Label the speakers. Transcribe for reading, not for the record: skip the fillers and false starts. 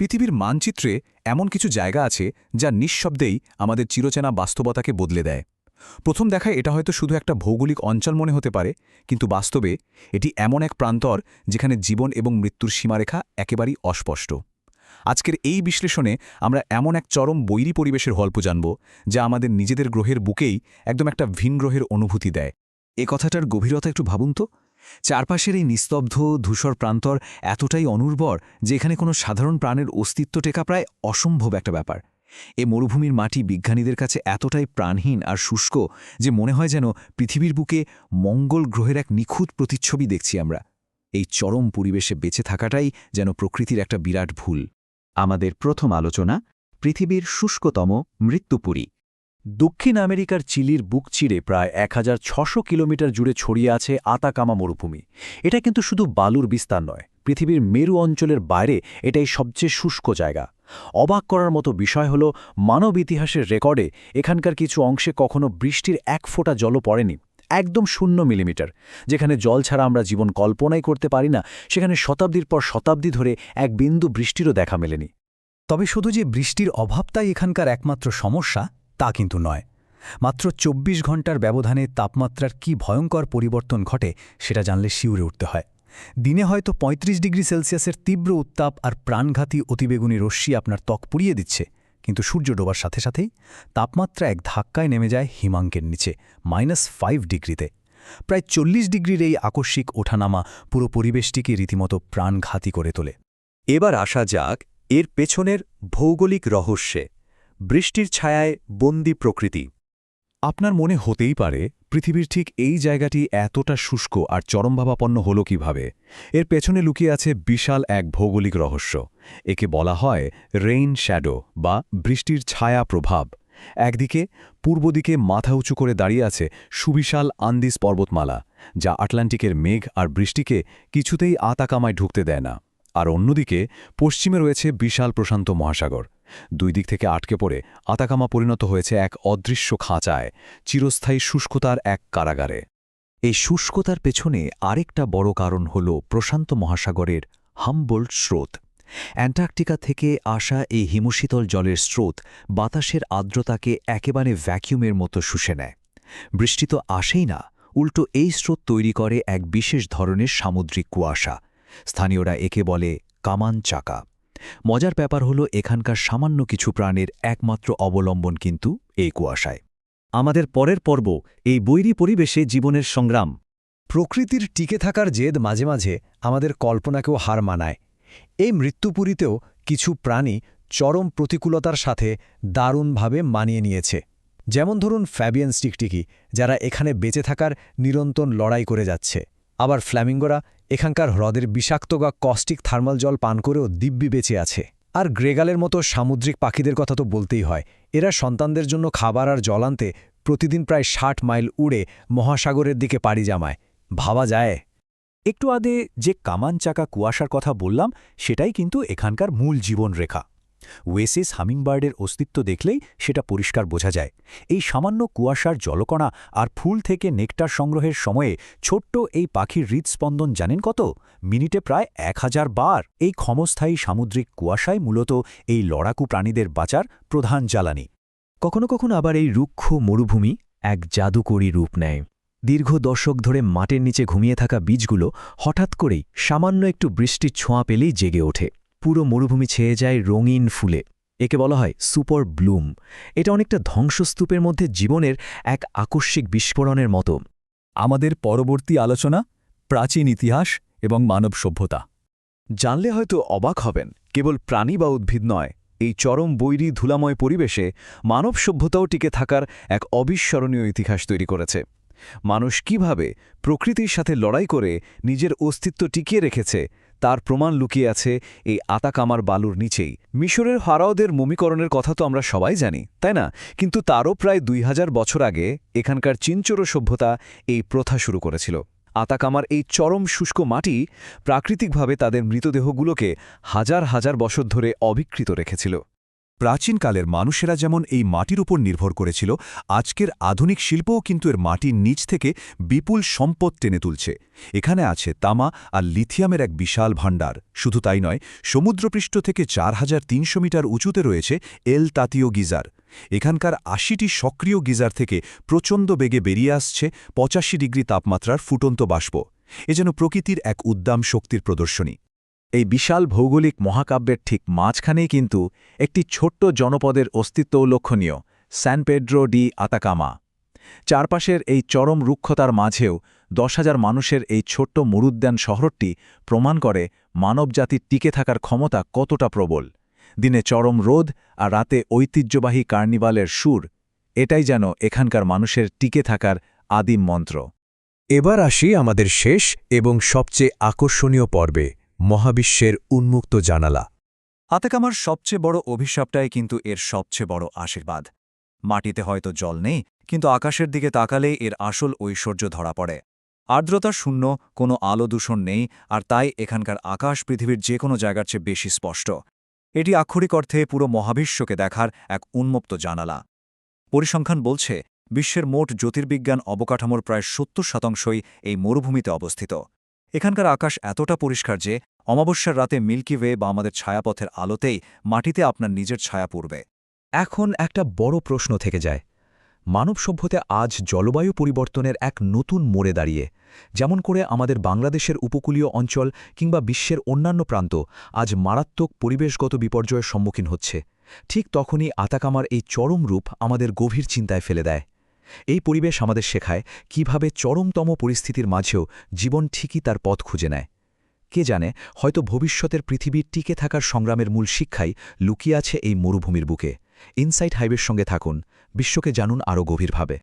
Speaker 1: পৃথিবীর মানচিত্রে এমন কিছু জায়গা আছে যা নিঃশব্দেই আমাদের চিরচেনা বাস্তবতাকে বদলে দেয়। প্রথম দেখায় এটা হয়তো শুধু একটা ভৌগোলিক অঞ্চল মনে হতে পারে, কিন্তু বাস্তবে এটি এমন এক প্রান্তর যেখানে জীবন এবং মৃত্যুর সীমারেখা একেবারেই অস্পষ্ট। আজকের এই বিশ্লেষণে আমরা এমন এক চরম বৈরী পরিবেশের গল্প জানব যা আমাদের নিজেদের গ্রহের বুকেই একদম একটা ভিন গ্রহের অনুভূতি দেয়। এ কথাটার গভীরতা একটু ভাবুন তো। চারপাশের এই নিস্তব্ধ ধূসর প্রান্তর এতটাই অনুর্বর যে এখানে কোনো সাধারণ প্রাণের অস্তিত্ব টেকা প্রায় অসম্ভব একটা ব্যাপার। এ মরুভূমির মাটি বিজ্ঞানীদের কাছে এতটাই প্রাণহীন আর শুষ্ক যে মনে হয় যেন পৃথিবীর বুকে মঙ্গল গ্রহের এক নিখুঁত প্রতিচ্ছবি দেখছি আমরা। এই চরম পরিবেশে বেঁচে থাকাটাই যেন প্রকৃতির একটা বিরাট ভুল।
Speaker 2: আমাদের প্রথম আলোচনা পৃথিবীর শুষ্কতম মৃত্যুপুরী। দক্ষিণ আমেরিকার চিলির বুক চিরে প্রায় ১৬০০ কিলোমিটার জুড়ে ছড়িয়ে আছে আতাকামা মরুভূমি। এটা কিন্তু শুধু বালুর বিস্তার নয়, পৃথিবীর মেরু অঞ্চলের বাইরে এটাই সবচেয়ে শুষ্ক জায়গা। অবাক করার মতো বিষয় হল, মানব ইতিহাসের রেকর্ডে এখানকার কিছু অংশে কখনো বৃষ্টির এক ফোঁটা জলও পড়েনি। একদম ০ মিলিমিটার। যেখানে জল ছাড়া আমরা জীবন কল্পনাই করতে পারি না, সেখানে শতাব্দীর পর শতাব্দী ধরে এক বিন্দু বৃষ্টিরও দেখা মেলেনি।
Speaker 3: তবে শুধু যে বৃষ্টির অভাবটাই এখানকার একমাত্র সমস্যা তা কিন্তু নয়। মাত্র ২৪ ঘণ্টার ব্যবধানে তাপমাত্রার কি ভয়ঙ্কর পরিবর্তন ঘটে সেটা জানলে শিউরে উঠতে হয়। দিনে হয়তো ৩৫ ডিগ্রি সেলসিয়াসের তীব্র উত্তাপ আর প্রাণঘাতী অতিবেগুনি রশ্মি আপনার ত্বক পুড়িয়ে দিচ্ছে, কিন্তু সূর্য ডোবার সাথে সাথেই তাপমাত্রা এক ধাক্কায় নেমে যায় হিমাঙ্কের নিচে -৫ ডিগ্রিতে। প্রায় ৪০ ডিগ্রির এই আকস্মিক ওঠানামা পুরো পরিবেশটিকে রীতিমতো প্রাণঘাতী করে তোলে।
Speaker 2: এবার আসা যাক এর পেছনের ভৌগোলিক রহস্যে। বৃষ্টির ছায়ায় বন্দি প্রকৃতি।
Speaker 1: আপনার মনে হতেই পারে পৃথিবীর ঠিক এই জায়গাটি এতটা শুষ্ক আর চরমভাবাপন্ন হল কিভাবে। এর পেছনে লুকিয়ে আছে বিশাল এক ভৌগোলিক রহস্য। একে বলা হয় রেইন শ্যাডো বা বৃষ্টির ছায়া প্রভাব। একদিকে পূর্ব দিকে মাথা উঁচু করে দাঁড়িয়ে আছে সুবিশাল আন্দিস পর্বতমালা, যা আটলান্টিকের মেঘ আর বৃষ্টিকে কিছুতেই আতাকামায় ঢুকতে দেয় না। আর অন্যদিকে পশ্চিমে রয়েছে বিশাল প্রশান্ত মহাসাগর। দুই দিক থেকে আটকে পড়ে আতাকামা পরিণত হয়েছে এক অদৃশ্য খাঁচায়, চিরস্থায়ী শুষ্কতার এক কারাগারে।
Speaker 2: এই শুষ্কতার পেছনে আরেকটা বড় কারণ হল প্রশান্ত মহাসাগরের হামবোল্ট স্রোত। অ্যান্টার্কটিকা থেকে আসা এই হিমশীতল জলের স্রোত বাতাসের আর্দ্রতাকে একেবারে ভ্যাকিউমের মতো শুষে নেয়। বৃষ্টি তো আসেই না, উল্টো এই স্রোত তৈরি করে এক বিশেষ ধরনের সামুদ্রিক কুয়াশা। স্থানীয়রা একে বলে কামান চাকা। মজার ব্যাপার হলো, এখানকার সামান্য কিছু প্রাণের একমাত্র অবলম্বন কিন্তু এই কুয়াশায়। আমাদের পরের পর্ব এই বৈরী পরিবেশে জীবনের সংগ্রাম।
Speaker 3: প্রকৃতির টিকে থাকার জেদ মাঝে মাঝে আমাদের কল্পনাকেও হার মানায়। এই মৃত্যুপুরীতেও কিছু প্রাণী চরম প্রতিকূলতার সাথে দারুণভাবে মানিয়ে নিয়েছে। যেমন ধরুন ফ্যাবিয়ান টিকটিকি, যারা এখানে বেঁচে থাকার নিরন্তর লড়াই করে যাচ্ছে। আবার ফ্ল্যামিঙ্গোরা এখানকার হ্রদের বিষাক্ত বা কস্টিক থার্মাল জল পান করেও দিব্যি বেঁচে আছে। আর গ্রেগালের মতো সামুদ্রিক পাখিদের কথা তো বলতেই হয়। এরা সন্তানদের জন্য খাবার আর জল আনতে প্রতিদিন প্রায় ৬০ মাইল উড়ে মহাসাগরের দিকে পাড়ি জমায়। ভাবা যায়?
Speaker 2: একটু আগে যে কামান চাকা কুয়াশার কথা বললাম, সেটাই কিন্তু এখানকার মূল জীবনরেখা। ওয়েসিস হামিংবার্ডের অস্তিত্ব দেখলেই সেটা পরিষ্কার বোঝা যায়। এই সামান্য কুয়াশার জলকণা আর ফুল থেকে নেকটার সংগ্রহের সময়ে ছোট্ট এই পাখির হৃদস্পন্দন জানেন কত? মিনিটে প্রায় ১০০০ বার। এই ক্ষমস্থায়ী সামুদ্রিক কুয়াশাই মূলত এই লড়াকু প্রাণীদের বাঁচার প্রধান জ্বালানি। কখনো কখনো আবার এই রুক্ষ মরুভূমি এক জাদুকরী রূপ নেয়। দীর্ঘ দশক ধরে মাটির নিচে ঘুমিয়ে থাকা বীজগুলো হঠাৎ করেই সামান্য একটু বৃষ্টির ছোঁয়া পেলেই জেগে ওঠে। পুরো মরুভূমি ছেয়ে যায় রঙিন ফুলে। একে বলা হয় সুপার ব্লুম। এটা অনেকটা ধ্বংসস্তূপের মধ্যে জীবনের এক আকস্মিক বিস্ফোরণের মতো।
Speaker 1: আমাদের পরবর্তী আলোচনা প্রাচীন ইতিহাস এবং মানব সভ্যতা।
Speaker 2: জানলে হয়তো অবাক হবেন, কেবল প্রাণী বা উদ্ভিদ নয়, এই চরম বৈরী ধুলাময় পরিবেশে মানব সভ্যতাও টিকে থাকার এক অবিস্মরণীয় ইতিহাস তৈরি করেছে। মানুষ কিভাবে প্রকৃতির সাথে লড়াই করে নিজের অস্তিত্ব টিকিয়ে রেখেছে তার প্রমাণ লুকিয়ে আছে এই আতাকামার বালুর নিচেই। মিশরের ফারাওদের মমিকরণের কথা তো আমরা সবাই জানি, তাই না? কিন্তু তারও প্রায় ২০০০ বছর আগে এখানকার চিনচোরো সভ্যতা এই প্রথা শুরু করেছিল। আতাকামার এই চরম শুষ্ক মাটি প্রাকৃতিকভাবে তাদের মৃতদেহগুলোকে হাজার হাজার বছর ধরে অবিকৃত রেখেছিল।
Speaker 1: প্রাচীনকালের মানুষেরা যেমন এই মাটির উপর নির্ভর করেছিল, আজকের আধুনিক শিল্পও কিন্তু এর মাটির নিচ থেকে বিপুল সম্পদ টেনে তুলছে। এখানে আছে তামা আর লিথিয়ামের এক বিশাল ভাণ্ডার। শুধু তাই নয়, সমুদ্রপৃষ্ঠ থেকে ৪৩০০ মিটার উঁচুতে রয়েছে এল তাতীয় গিজার। এখানকার ৮০টি সক্রিয় গিজার থেকে প্রচণ্ড বেগে বেরিয়ে আসছে ৮৫ ডিগ্রি তাপমাত্রার ফুটন্ত বাষ্প। এ যেন প্রকৃতির এক উদ্দাম শক্তির প্রদর্শনী। এই বিশাল ভৌগোলিক মহাকাব্যের ঠিক মাঝখানেই কিন্তু একটি ছোট্ট জনপদের অস্তিত্বও লক্ষণীয়, স্যান পেড্রো ডি আতাকামা। চারপাশের এই চরম রুক্ষতার মাঝেও ১০,০০০ মানুষের এই ছোট্ট মরুদ্যান শহরটি প্রমাণ করে মানবজাতির টিকে থাকার ক্ষমতা কতটা প্রবল। দিনে চরম রোদ আর রাতে ঐতিহ্যবাহী কার্নিভালের সুর, এটাই যেন এখানকার মানুষের টিকে থাকার আদিম মন্ত্র।
Speaker 3: এবার আসি আমাদের শেষ এবং সবচেয়ে আকর্ষণীয় পর্বে, মহাবিশ্বের উন্মুক্ত জানালা।
Speaker 2: আতাকামার সবচেয়ে বড় অভিশাপটাই কিন্তু এর সবচেয়ে বড় আশীর্বাদ। মাটিতে হয়তো জল নেই, কিন্তু আকাশের দিকে তাকালেই এর আসল ঐশ্বর্য ধরা পড়ে। আর্দ্রতা শূন্য, কোনো আলো দূষণ নেই, আর তাই এখানকার আকাশ পৃথিবীর যে কোনো জায়গার চেয়ে বেশি স্পষ্ট। এটি আক্ষরিক অর্থে পুরো মহাবিশ্বকে দেখার এক উন্মুক্ত জানালা। পরিসংখ্যান বলছে, বিশ্বের মোট জ্যোতির্বিজ্ঞান অবকাঠামোর প্রায় ৭০% এই মরুভূমিতে অবস্থিত। এখানকার আকাশ এতটা পরিষ্কার যে অমাবস্যার রাতে মিল্কি ওয়ে বা আমাদের ছায়াপথের আলোতেই মাটিতে আপনার নিজের ছায়া পড়বে।
Speaker 3: এখন একটা বড় প্রশ্ন থেকে যায়, মানব সভ্যতা আজ জলবায়ু পরিবর্তনের এক নতুন মোড়ে দাঁড়িয়ে। যেমন করে আমাদের বাংলাদেশের উপকূলীয় অঞ্চল কিংবা বিশ্বের অন্যান্য প্রান্ত আজ মারাত্মক পরিবেশগত বিপর্যয়ের সম্মুখীন হচ্ছে, ঠিক তখনই আতাকামার এই চরম রূপ আমাদের গভীর চিন্তায় ফেলে দেয়। এই পরিবেশ আমাদের শেখায় কিভাবে চরমতম পরিস্থিতির মাঝেও জীবন ঠিকই তার পথ খুঁজে নেয়। কে জানে, হয়তো ভবিষ্যতের পৃথিবীর টিকে থাকার সংগ্রামের মূল শিক্ষাই লুকিয়ে আছে এই মরুভূমির বুকে। ইনসাইট হাইওয়ের সঙ্গে থাকুন, বিশ্বকে জানুন আরও গভীরভাবে।